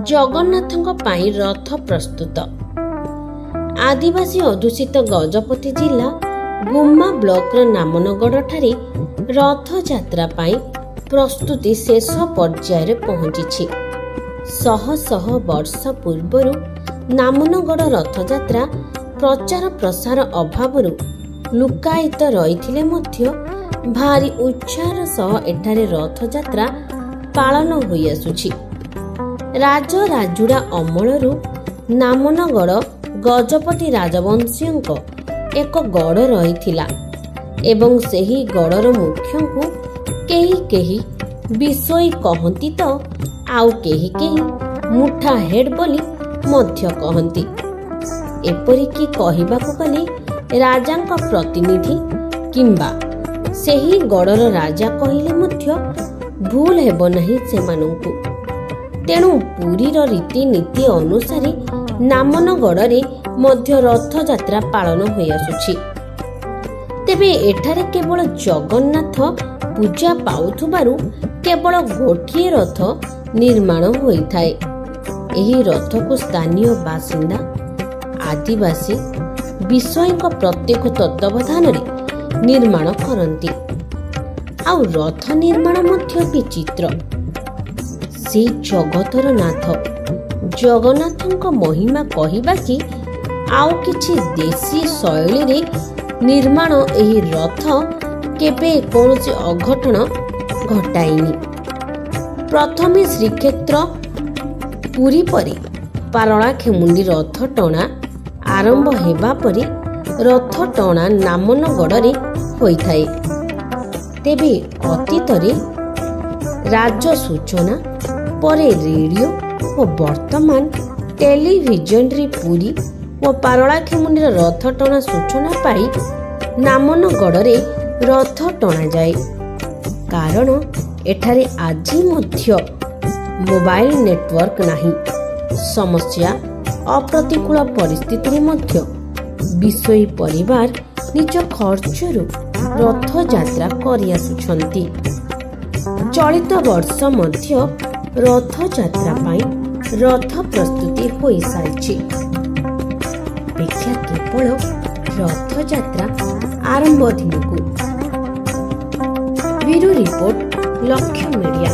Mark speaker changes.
Speaker 1: ଜଗନ୍ନାଥଙ୍କ ପାଇଁ ରଥ ପ୍ରସ୍ତୁତ। ଆଦିବାସୀ ଅଧ୍ୟୁଷିତ ଗଜପତି ଜିଲ୍ଲା ଗୁମ୍ମା ବ୍ଲକର ନାମନଗଡ଼ଠାରେ ରଥଯାତ୍ରା ପାଇଁ ପ୍ରସ୍ତୁତି ଶେଷ ପର୍ଯ୍ୟାୟରେ ପହଞ୍ଚିଛି। ଶହ ଶହ ବର୍ଷ ପୂର୍ବରୁ ନାମନଗଡ଼ ରଥଯାତ୍ରା ପ୍ରଚାର ପ୍ରସାର ଅଭାବରୁ ଲୁକାୟିତ ରହିଥିଲେ ମଧ୍ୟ ଭାରି ଉତ୍ସାହର ସହ ଏଠାରେ ରଥଯାତ୍ରା ପାଳନ ହୋଇଆସୁଛି। ରାଜରାଜୁଡ଼ା ଅମଳରୁ ନାମନଗଡ଼ ଗଜପତି ରାଜବଂଶୀୟଙ୍କ ଏକ ଗଡ଼ ରହିଥିଲା ଏବଂ ସେହି ଗଡ଼ର ମୁଖ୍ୟଙ୍କୁ କେହି କେହି ବିଷୋଇ କହନ୍ତି ତ ଆଉ କେହି କେହି ମୁଠା ହେଡ୍ ବୋଲି ମଧ୍ୟ କହନ୍ତି। ଏପରିକି କହିବାକୁ ଗଲେ ରାଜାଙ୍କ ପ୍ରତିନିଧି କିମ୍ବା ସେହି ଗଡ଼ର ରାଜା କହିଲେ ମଧ୍ୟ ଭୁଲ ହେବ ନାହିଁ ସେମାନଙ୍କୁ। ତେଣୁ ପୁରୀର ରୀତିନୀତି ଅନୁସାରେ ନାମନଗଡ଼ରେ ମଧ୍ୟ ରଥଯାତ୍ରା ପାଳନ ହୋଇଆସୁଛି। ତେବେ ଏଠାରେ କେବଳ ଜଗନ୍ନାଥ ପୂଜା ପାଉଥିବାରୁ କେବଳ ଗୋଟିଏ ରଥ ନିର୍ମାଣ ହୋଇଥାଏ। ଏହି ରଥକୁ ସ୍ଥାନୀୟ ବାସିନ୍ଦା ଆଦିବାସୀ ବିଷୟଙ୍କ ପ୍ରତ୍ୟେକ ତତ୍ତ୍ୱାବଧାନରେ ନିର୍ମାଣ କରନ୍ତି। ଆଉ ରଥ ନିର୍ମାଣ ମଧ୍ୟ ବିଚିତ୍ର। ସେ ଜଗତର ନାଥ ଜଗନ୍ନାଥଙ୍କ ମହିମା କହିବା କି ଆଉ କିଛି ଦେଶୀ ଶୈଳୀରେ ନିର୍ମାଣ ଏହି ରଥ କେବେ କୌଣସି ଅଘଟଣ ଘଟାଇନି। ପ୍ରଥମେ ଶ୍ରୀକ୍ଷେତ୍ର ପୁରୀ ପରେ ପାରଳାଖେମୁଣ୍ଡି ରଥ ଟଣା ଆରମ୍ଭ ହେବା ପରେ ରଥ ଟଣା ନାମନଗଡ଼ରେ ହୋଇଥାଏ। ତେବେ ଅତୀତରେ ରାଜସୂଚନା ପରେ ରେଡ଼ିଓ ଓ ବର୍ତ୍ତମାନ ଟେଲିଭିଜନରେ ପୁରୀ ଓ ପାରଳାଖେମୁଣ୍ଡିର ରଥ ଟଣା ସୂଚନା ପାଇ ନାମନଗଡ଼ରେ ରଥ ଟଣାଯାଏ। କାରଣ ଏଠାରେ ଆଜି ମଧ୍ୟ ମୋବାଇଲ ନେଟୱାର୍କ ନାହିଁ। ସମସ୍ୟା ଅପ୍ରତିକୂଳ ପରିସ୍ଥିତିରେ ମଧ୍ୟ ବିଷୋଇ ପରିବାର ନିଜ ଖର୍ଚ୍ଚରୁ ରଥଯାତ୍ରା କରିଆସୁଛନ୍ତି। ଚଳିତ ବର୍ଷ ମଧ୍ୟ ରଥଯାତ୍ରା ପାଇଁ ରଥ ପ୍ରସ୍ତୁତି ହୋଇସାରିଛି। ଅପେକ୍ଷା କେବଳ ରଥଯାତ୍ରା ଆରମ୍ଭ ଦିନକୁ। ବ୍ୟୁରୋ ରିପୋର୍ଟ, ଲକ୍ଷ୍ୟ ମିଡିଆ।